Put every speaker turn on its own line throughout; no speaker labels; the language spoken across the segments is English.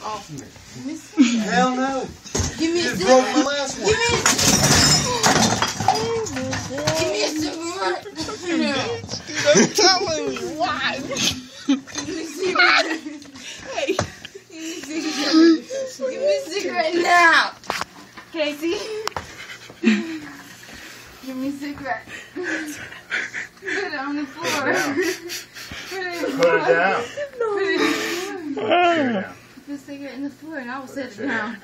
Oh.
Hell no.
Give me
You
a
just broke my
cigarette.
last one.
Give me a cigarette.
I'm telling you, why?
Give me a cigarette.
Hey.
Give me a cigarette now. Casey. Give me a cigarette. Put it on the floor. Put it
down.
Put it
Put it down.
Put the cigarette in the floor and I will set it
Put it
down.
down.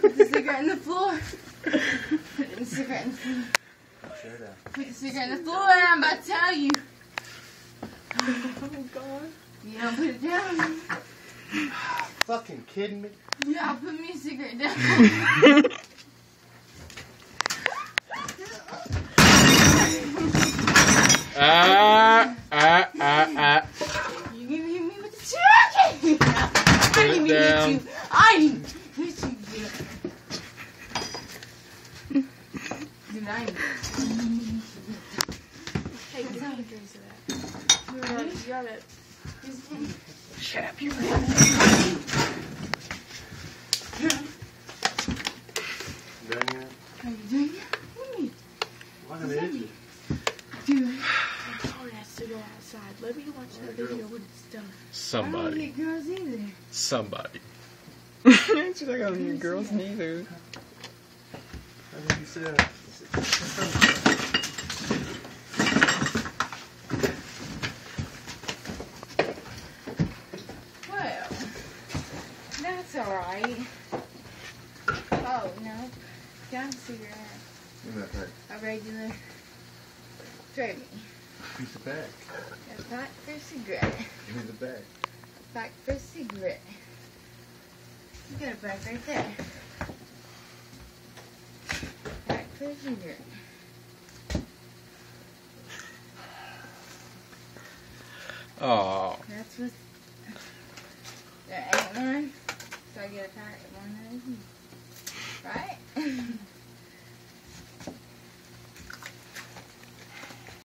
Put the cigarette in the floor. Put the cigarette in the floor. Put the cigarette in the floor and I'm about to tell you.
Oh, God.
Yeah, put it down.
Fucking kidding me?
Yeah, put me a cigarette down. You give me with the chicken. I didn't even hit you. I didn't hit you, dude. Dude, I didn't.
Hey, give me a drink of that. You got it. Shut up, you
Dang it.
Are you doing it?
What an idiot.
Dude,
I told you to go outside. Let me watch that video when it's done.
I don't
Somebody.
get girls either.
Somebody.
She's like, I don't need girls neither.
I think you said.
Well, that's alright. Oh, no. Got a cigarette.
Give me that back.
A regular. Trade me.
Piece of bag.
A pack for a cigarette.
Give me the bag.
Pack for a cigarette. You got a bag right there. Pack for a cigarette.
Oh.
That's what. There ain't one. So I get a pack of one of those.